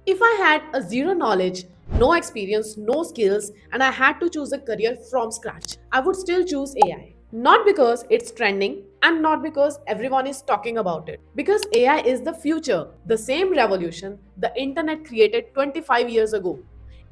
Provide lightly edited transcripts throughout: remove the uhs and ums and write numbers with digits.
If I had a zero knowledge, no experience, no skills, and I had to choose a career from scratch, I would still choose AI. Not because it's trending and not because everyone is talking about it. Because AI is the future, the same revolution the internet created 25 years ago.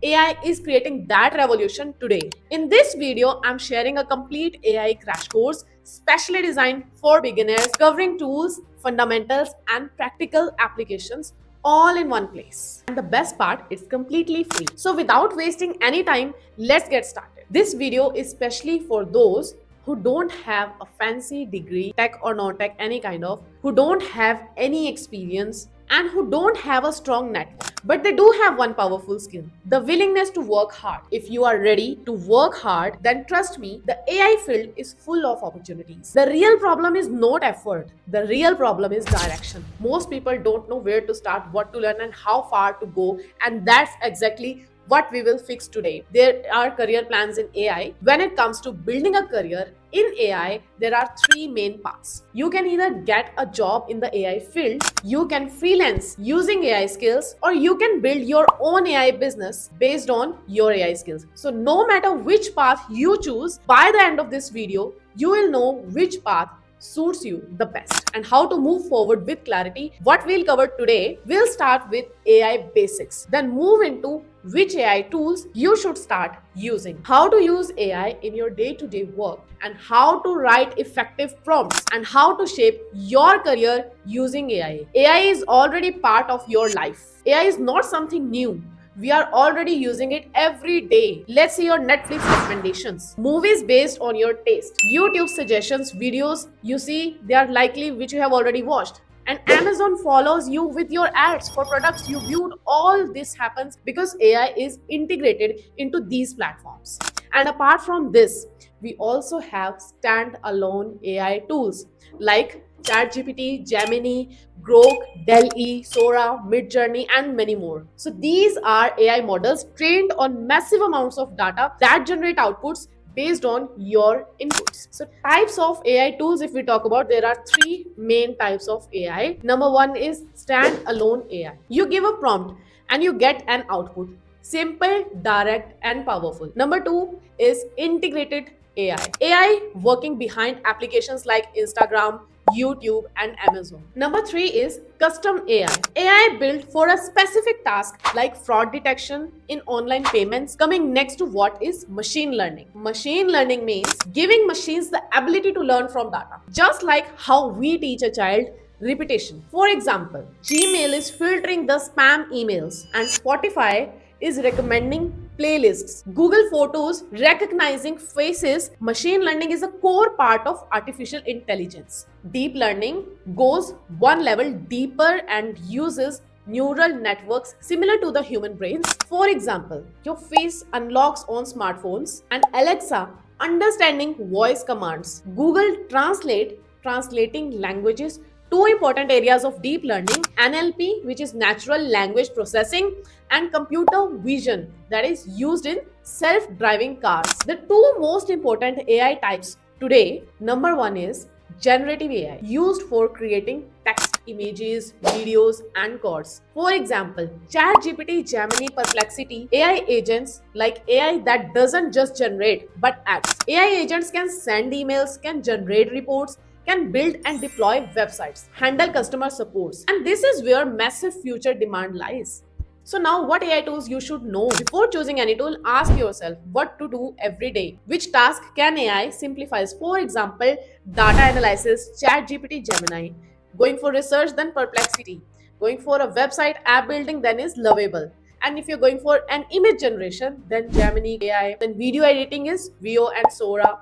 AI is creating that revolution today. In this video, I'm sharing a complete AI crash course specially designed for beginners, covering tools, fundamentals, and practical applications all in one place. And the best part, it's completely free. So without wasting any time, let's get started. This video is especially for those who don't have a fancy degree, tech or non tech, any kind of, who don't have any experience, and who don't have a strong network. But they do have one powerful skill, the willingness to work hard. If you are ready to work hard, then trust me, the AI field is full of opportunities. The real problem is not effort, the real problem is direction. Most people don't know where to start, what to learn, and how far to go, and that's exactly what we will fix today. There are career plans in AI. When it comes to building a career in AI, there are three main paths. You can either get a job in the AI field, you can freelance using AI skills, or you can build your own AI business based on your AI skills. So, no matter which path you choose, by the end of this video, you will know which path suits you the best and how to move forward with clarity. What we'll cover today, we'll start with AI basics, then move into which AI tools you should start using, how to use AI in your day-to-day work, and how to write effective prompts, and how to shape your career using AI. AI is already part of your life. AI is not something new. We are already using it every day. Let's see your Netflix recommendations. Movies based on your taste. YouTube suggestions, videos you see, they are likely which you have already watched. And Amazon follows you with your ads for products you viewed. All this happens because AI is integrated into these platforms. And apart from this, we also have standalone AI tools like ChatGPT, Gemini, Grok, Dell-E, Sora, Midjourney, and many more. So these are AI models trained on massive amounts of data that generate outputs based on your inputs. So types of AI tools, if we talk about, there are three main types of AI. Number one is standalone AI. You give a prompt and you get an output. Simple, direct, and powerful. Number two is integrated AI. AI working behind applications like Instagram, YouTube, and Amazon. Number three is custom AI. AI built for a specific task like fraud detection in online payments. Coming next to what is machine learning. Machine learning means giving machines the ability to learn from data. Just like how we teach a child repetition. For example, Gmail is filtering the spam emails and Spotify is recommending playlists. Google Photos recognizing faces. Machine learning is a core part of artificial intelligence. Deep learning goes one level deeper and uses neural networks similar to the human brains. For example, your face unlocks on smartphones and Alexa understanding voice commands. Google Translate translating languages. Two important areas of deep learning, NLP, which is natural language processing, and computer vision, that is used in self-driving cars. The two most important AI types today, number one is generative AI, used for creating text, images, videos, and codes. For example, ChatGPT, Gemini, Perplexity, AI agents like AI that doesn't just generate but acts. AI agents can send emails, can generate reports, can build and deploy websites, handle customer supports. And this is where massive future demand lies. So now what AI tools you should know? Before choosing any tool, ask yourself what to do every day. Which task can AI simplifies? For example, data analysis, ChatGPT, Gemini. Going for research, then Perplexity. Going for a website app building, then is Lovable. And if you're going for an image generation, then Gemini AI. Then video editing is Veo and Sora.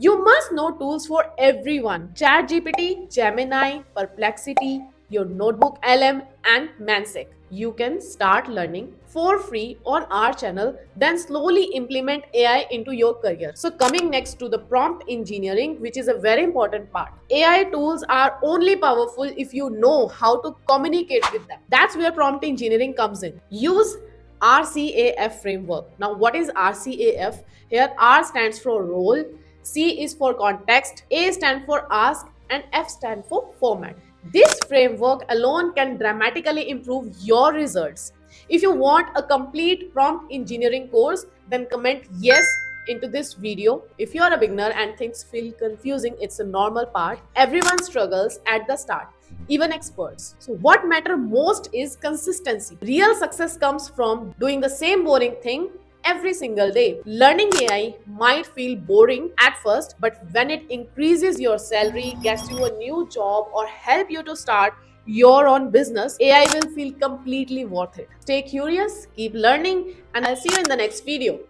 You must know tools for everyone. ChatGPT, Gemini, Perplexity, your Notebook LM, and Mansic. You can start learning for free on our channel, then slowly implement AI into your career. So coming next to the prompt engineering, which is a very important part. AI tools are only powerful if you know how to communicate with them. That's where prompt engineering comes in. Use RCAF framework. Now, what is RCAF? Here, R stands for role, C is for context, A stands for ask, and F stands for format. This framework alone can dramatically improve your results. If you want a complete prompt engineering course, then comment yes into this video. If you are a beginner and things feel confusing, it's a normal part. Everyone struggles at the start, even experts. So what matter most is consistency. Real success comes from doing the same boring thing every single day. Learning AI might feel boring at first, but when it increases your salary, gets you a new job, or help you to start your own business, AI will feel completely worth it. Stay curious, keep learning, and I'll see you in the next video.